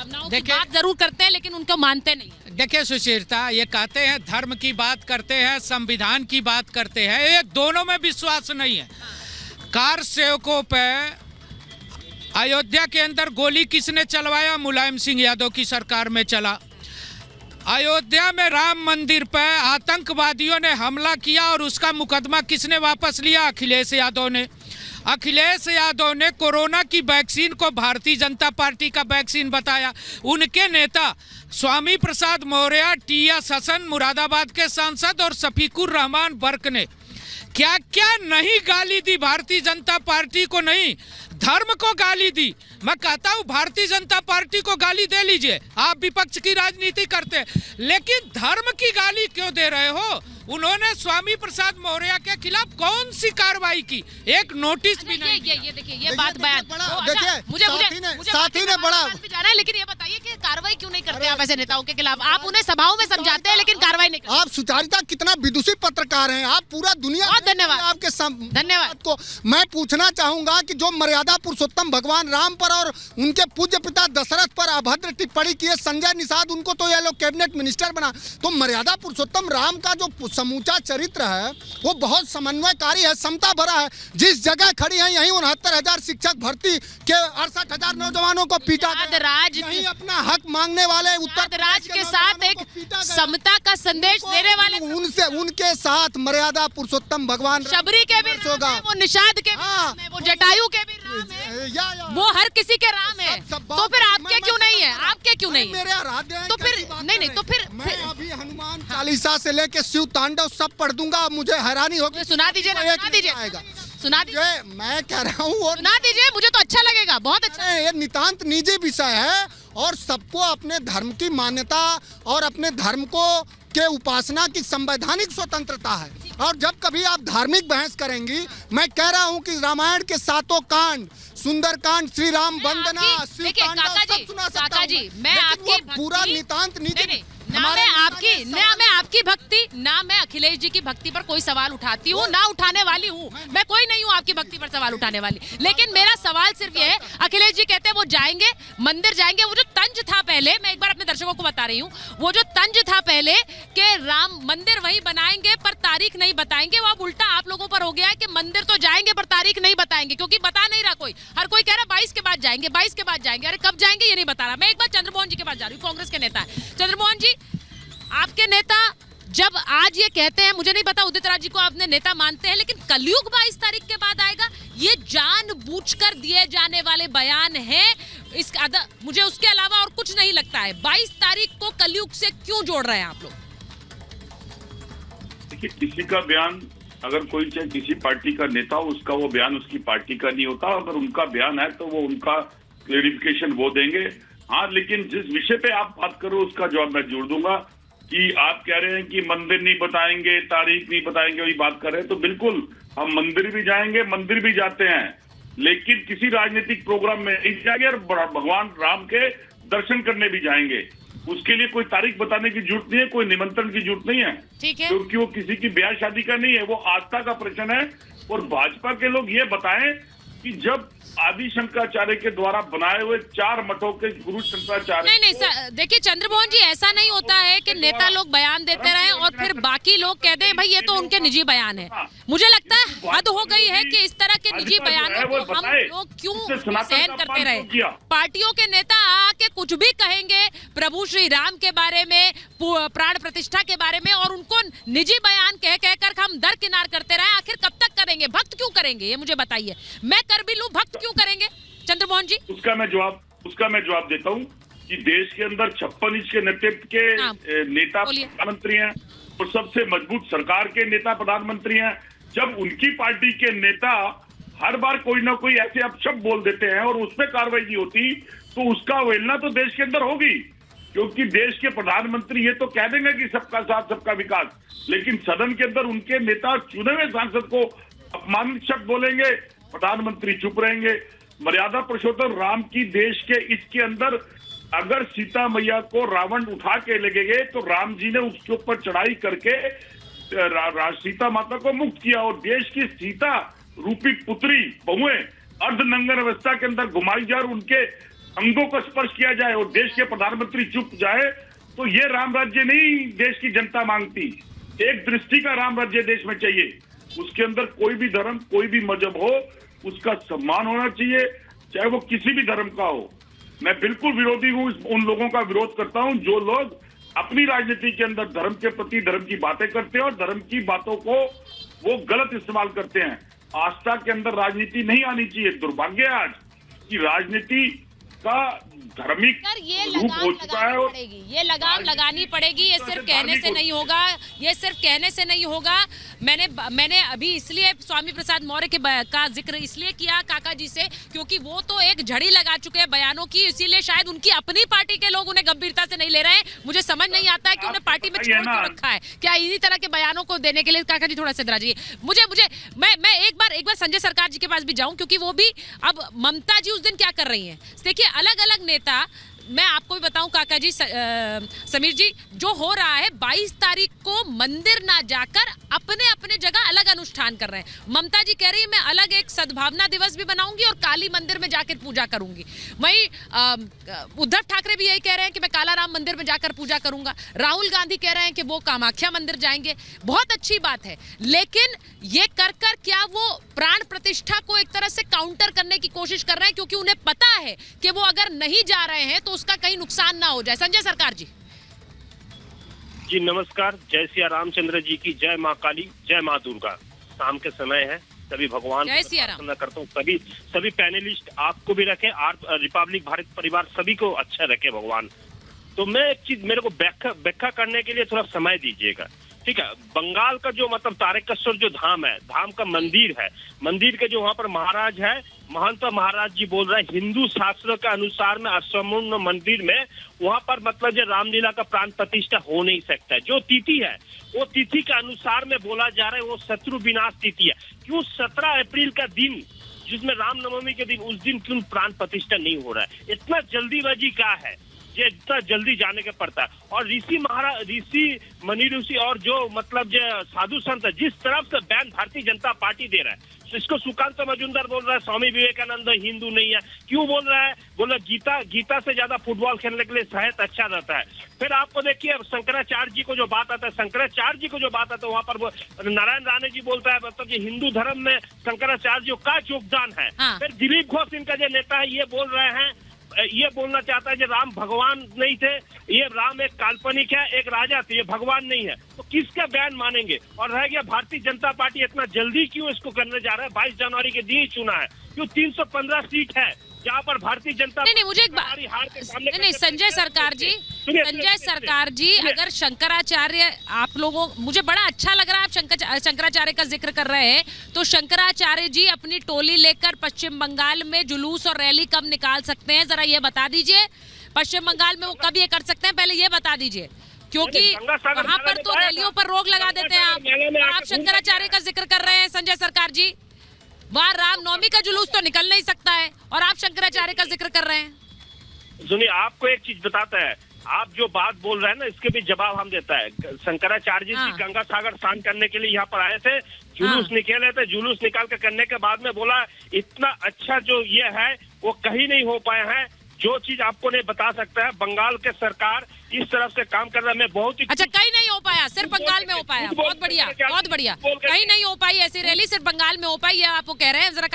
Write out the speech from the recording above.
भावनाओं की बात जरूर करते हैं लेकिन उनको मानते नहीं है। देखिए सुशीलता, ये कहते हैं धर्म की बात करते हैं, संविधान की बात करते हैं, ये दोनों में विश्वास नहीं है। कार सेवकों पे अयोध्या के अंदर गोली किसने चलवाया? मुलायम सिंह यादव की सरकार में चला। अयोध्या में राम मंदिर पर आतंकवादियों ने हमला किया और उसका मुकदमा किसने वापस लिया? अखिलेश यादव ने। अखिलेश यादव ने कोरोना की वैक्सीन को भारतीय जनता पार्टी का वैक्सीन बताया। उनके नेता स्वामी प्रसाद मौर्य, टी.एस. हसन मुरादाबाद के सांसद और शफीकुर रहमान बर्क ने क्या क्या नहीं गाली दी भारतीय जनता पार्टी को, नहीं धर्म को गाली दी। मैं कहता हूं भारतीय जनता पार्टी को गाली दे लीजिए, आप विपक्ष की राजनीति करते हैं, लेकिन धर्म की गाली क्यों दे रहे हो? उन्होंने स्वामी प्रसाद मौर्य के खिलाफ कौन सी कार्रवाई की? एक नोटिस भी नहीं। ये देखिए ये बात बयान मुझे साथी ने बड़ा जाना है, लेकिन ये बताइए कि कार्रवाई क्यों नहीं करते आप ऐसे नेताओं के खिलाफ? आप उन्हें सभाओं में समझाते हैं लेकिन कार्रवाई नहीं करते। आप सुचारिता कितना विदुषी पत्रकार हैं, आप पूरा दुनिया। बहुत धन्यवाद आपके धन्यवाद को मैं पूछना चाहूंगा कि जो मर्यादा पुरुषोत्तम भगवान राम पर और उनके पूज्य पिता दशरथ पर अभद्र टिप्पणी की है संजय निषाद, उनको तो ये लोग कैबिनेट मिनिस्टर बना, तो मर्यादा पुरुषोत्तम राम का जो समूचा चरित्र है वो बहुत समन्वयकारी है, समता भरा है। जिस जगह खड़ी है यहीं 69,000 शिक्षक भर्ती के 68,000 नौजवानों को पीटा गया, यहीं अपना हक मांगने वाले उत्तर राज के साथ एक समता का संदेश देने वाले उनके साथ मर्यादा पुरुषोत्तम भगवान शबरी के भी राम है, वो निषाद के भी राम है, वो जटायु के भी राम है, वो हर किसी के राम है। तो फिर आपके क्यों नहीं है? आपके क्यों नहीं? मेरे आराध्य तो फिर नहीं तो फिर मैं अभी हनुमान चालीसा से लेके शिव तांडव सब पढ़ दूंगा, मुझे हैरानी होगी। सुना दीजिए ना, सुना दीजिए, सुना दीजिए। मैं कह रहा हूँ सुना दीजिए, मुझे तो अच्छा लगेगा, बहुत अच्छा। ये नितांत निजी विषय है और सबको अपने धर्म की मान्यता और अपने धर्म को के उपासना की संवैधानिक स्वतंत्रता है। और जब कभी आप धार्मिक बहस करेंगी, मैं कह रहा हूँ कि रामायण के 7 कांड, सुंदरकांड, श्री राम वंदना, शिव तांडव सब सुना सकता हूँ, मैं आपकी पूरा नितांत निजी ना मैं आपकी भक्ति, ना मैं अखिलेश जी की भक्ति पर कोई सवाल उठाती हूँ, ना उठाने वाली हूँ। मैं कोई नहीं हूँ आपकी भक्ति पर सवाल उठाने वाली। लेकिन मेरा सवाल सिर्फ ये है, अखिलेश जी कहते हैं वो जाएंगे, मंदिर जाएंगे, वो जो तंज था पहले, मैं एक बार अपने दर्शकों को बता रही हूँ, वो जो तंज था पहले कि राम मंदिर वहीं बनाएंगे पर तारीख नहीं बताएंगे, वो अब उल्टा आप लोगों पर हो गया है कि मंदिर तो जाएंगे पर तारीख नहीं बताएंगे, क्योंकि बता नहीं रहा कोई। हर कोई कह रहा 22 के बाद जाएंगे, 22 के बाद जाएंगे। अरे कब जाएंगे ये नहीं बता रहा। मैं एक बार चंद्रमोहन जी के पास जा रही हूँ, कांग्रेस के नेता है। चंद्रमोहन जी, आपके नेता जब आज ये कहते हैं, मुझे नहीं पता उदित राज जी को आपने नेता मानते हैं, लेकिन कलयुग 22 तारीख के बाद आएगा, ये जानबूझकर दिए जाने वाले बयान हैं। मुझे उसके अलावा और कुछ नहीं लगता है। 22 तारीख को कलयुग से क्यों जोड़ रहे हैं आप लोग? देखिए, किसी का बयान, अगर कोई चाहे किसी पार्टी का नेता हो, उसका वो बयान उसकी पार्टी का नहीं होता। अगर उनका बयान है तो वो उनका क्लेरिफिकेशन वो देंगे। हाँ, लेकिन जिस विषय पे आप बात करो उसका जवाब मैं जोड़ दूंगा कि आप कह रहे हैं कि मंदिर नहीं बताएंगे, तारीख नहीं बताएंगे, वही बात कर रहे हैं, तो बिल्कुल हम मंदिर भी जाएंगे, मंदिर भी जाते हैं, लेकिन किसी राजनीतिक प्रोग्राम में नहीं जाएंगे और भगवान राम के दर्शन करने भी जाएंगे। उसके लिए कोई तारीख बताने की जरूरत नहीं है, कोई निमंत्रण की जरूरत नहीं है, ठीक है, क्योंकि वो किसी की ब्याह शादी का नहीं है, वो आस्था का प्रश्न है। और भाजपा के लोग ये बताएं कि जब आदि शंकराचार्य के द्वारा बनाए हुए 4 मठों के गुरु शंकराचार्य, नहीं सर, देखिए चंद्रमोहन जी, ऐसा नहीं होता है कि नेता लोग बयान देते रहे और फिर बाकी लोग कह दें भाई ये तो उनके निजी बयान है। मुझे लगता है हद हो गई है कि इस तरह के निजी बयानों को हम लोग क्यों सहन करते रहे। पार्टियों के नेता आके कुछ भी कहेंगे प्रभु श्री राम के बारे में, प्राण प्रतिष्ठा के बारे में, और उनको निजी बयान कह कहकर हम दरकिनार करते रहे। आखिर कब तक करेंगे? भक्त क्यों करेंगे ये मुझे बताइए। मैं कर भी लूं, भक्त क्यों करेंगे चंद्रमोहन जी? उसका मैं जवाब देता हूँ कि देश के अंदर 56 इंच के नेतृत्व के नेता प्रधानमंत्री हैं और सबसे मजबूत सरकार के नेता प्रधानमंत्री हैं। जब उनकी पार्टी के नेता हर बार कोई ना कोई ऐसे अपशब्द बोल देते हैं और उस पर कार्रवाई नहीं होती, तो उसका अवहेलना तो देश के अंदर होगी, क्योंकि देश के प्रधानमंत्री ये तो कह देंगे कि सबका साथ सबका विकास, लेकिन सदन के अंदर उनके नेता चुने हुए सांसद को अपमानित शब्द बोलेंगे, प्रधानमंत्री चुप रहेंगे। मर्यादा पुरुषोत्तम राम की देश के इसके अंदर अगर सीता मैया को रावण उठा के ले गए तो राम जी ने उसके ऊपर चढ़ाई करके सीता माता को मुक्त किया और देश की सीता रूपी पुत्री बहुएं अर्धनंगन अवस्था के अंदर घुमाई जा और उनके अंगों को स्पर्श किया जाए और देश के प्रधानमंत्री चुप जाए, तो ये राम राज्य नहीं देश की जनता मांगती। एक दृष्टि का राम राज्य देश में चाहिए, उसके अंदर कोई भी धर्म, कोई भी मजहब हो, उसका सम्मान होना चाहिए, चाहे वो किसी भी धर्म का हो। मैं बिल्कुल विरोधी हूँ, उन लोगों का विरोध करता हूँ जो लोग अपनी राजनीति के अंदर धर्म के प्रति धर्म की बातें करते हैं और धर्म की बातों को वो गलत इस्तेमाल करते हैं। आस्था के अंदर राजनीति नहीं आनी चाहिए। दुर्भाग्य है आज की राजनीति का धार्मिक ये रूप हो चुका है और ये लगाम लगानी पड़ेगी। ये सिर्फ कहने से नहीं होगा, ये सिर्फ कहने से नहीं होगा। मैंने अभी इसलिए स्वामी प्रसाद मौर्य के का जिक्र इसलिए किया काका जी से, क्योंकि वो तो एक झड़ी लगा चुके हैं बयानों की, इसीलिए शायद उनकी अपनी पार्टी के लोग उन्हें गंभीरता से नहीं ले रहे हैं। मुझे समझ नहीं आता है कि उन्हें पार्टी में छोड़ क्यों रखा है। क्या इन्हीं तरह के बयानों को देने के लिए? काका जी थोड़ा सा इधर आ जाइए। मुझे मैं एक बार संजय सरकार जी के पास भी जाऊं, क्योंकि वो भी अब ममता जी उस दिन क्या कर रही हैं। देखिए अलग अलग नेता, मैं आपको भी बताऊं काका जी, समीर जी, जो हो रहा है 22 तारीख को मंदिर ना जाकर अपने अपने जगह अलग अनुष्ठान कर रहे हैं। ममता जी कह रही है मैं अलग एक सद्भावना दिवस भी बनाऊंगी और काली मंदिर में जाकर पूजा करूंगी। वहीं उद्धव ठाकरे भी यही कह रहे हैं कि मैं काला राम मंदिर में जाकर पूजा करूंगा। राहुल गांधी कह रहे हैं कि वो कामाख्या मंदिर जाएंगे। बहुत अच्छी बात है, लेकिन ये कर क्या वो प्राण प्रतिष्ठा को एक तरह से काउंटर करने की कोशिश कर रहे हैं, क्योंकि उन्हें पता है कि वो अगर नहीं जा रहे हैं तो उसका कहीं नुकसान ना हो जाए। संजय सरकार जी। जी नमस्कार, जय सिया रामचंद्र जी की जय माँ काली, जय माँ दुर्गा। शाम के समय है, सभी भगवान प्रार्थना करता हूँ सभी पैनलिस्ट आपको भी रखे, रिपब्लिक भारत परिवार सभी को अच्छा रखे भगवान। तो मैं एक चीज, मेरे को व्याख्या करने के लिए थोड़ा समय दीजिएगा, ठीक है। बंगाल का जो मतलब तारकेश्वर जो धाम है, धाम का मंदिर है, मंदिर के जो वहाँ पर महाराज है, महंत महाराज जी बोल रहे हैं हिंदू शास्त्रों के अनुसार में असंपूर्ण मंदिर में वहाँ पर मतलब जो रामलीला का प्राण प्रतिष्ठा हो नहीं सकता है। जो तिथि है वो तिथि के अनुसार में बोला जा रहा है वो शत्रु विनाश तिथि है। क्यों 17 अप्रैल का दिन जिसमें रामनवमी के दिन, उस दिन क्यों प्राण प्रतिष्ठा नहीं हो रहा है? इतना जल्दीबाजी क्या है, ये इतना जल्दी जाने के पड़ता है। और ऋषि मनी ऋषि और जो मतलब जो साधु संत है, जिस तरफ से बैन भारतीय जनता पार्टी दे रहा है, इसको सुकांत मजूमदार बोल रहा है स्वामी विवेकानंद हिंदू नहीं है। क्यों बोल रहा है? बोला गीता से ज्यादा फुटबॉल खेलने के लिए साहित्य अच्छा रहता है। फिर आपको देखिए शंकराचार्य जी को जो बात आता है, शंकराचार्य जी को जो बात आता है वहाँ पर नारायण राणे जी बोलता है मतलब ये हिंदू धर्म में शंकराचार्य जी का योगदान है। फिर दिलीप घोष इनका जो नेता है ये बोल रहे हैं, ये बोलना चाहता है कि राम भगवान नहीं थे, ये राम एक काल्पनिक है, एक राजा थे, ये भगवान नहीं है। तो किसका बयान मानेंगे? और रह गया भारतीय जनता पार्टी इतना जल्दी क्यों इसको करने जा रहा है? 22 जनवरी के दिन ही चुना है, क्यों 315 सीट है जहाँ पर भारतीय जनता नहीं मुझे एक बात नहीं संजय सरकार जी, संजय सरकार जी, अगर शंकराचार्य आप लोगों, मुझे बड़ा अच्छा लग रहा है आप शंकराचार्य का जिक्र कर रहे हैं, तो शंकराचार्य जी अपनी टोली लेकर पश्चिम बंगाल में जुलूस और रैली कब निकाल सकते हैं, जरा ये बता दीजिए। पश्चिम बंगाल में वो कब ये कर सकते हैं, पहले ये बता दीजिए, क्योंकि वहां पर तो रैलियों पर रोक लगा देते हैं आप शंकराचार्य का जिक्र कर रहे हैं संजय सरकार जी। वहाँ रामनवमी का जुलूस तो निकल नहीं सकता है और आप शंकराचार्य का जिक्र कर रहे हैं। सुनिए, आपको एक चीज बताता है, आप जो बात बोल रहे हैं ना इसके भी जवाब हम देता है। शंकराचार्य जी गंगा सागर स्नान करने के लिए यहाँ पर आए थे, जुलूस निकाले थे, जुलूस निकाल के करने के बाद में बोला इतना अच्छा जो ये है वो कहीं नहीं हो पाया है। जो चीज आपको नहीं बता सकता है, बंगाल के सरकार इस तरफ से काम कर रहा है। मैं बहुत ही अच्छा, कहीं नहीं हो पाया, सिर्फ बंगाल में हो पाया। बहुत बढ़िया, बहुत बढ़िया। कहीं नहीं हो पाई ऐसी रैली, सिर्फ बंगाल में हो पाई, ये आपको कह रहे हैं। जरा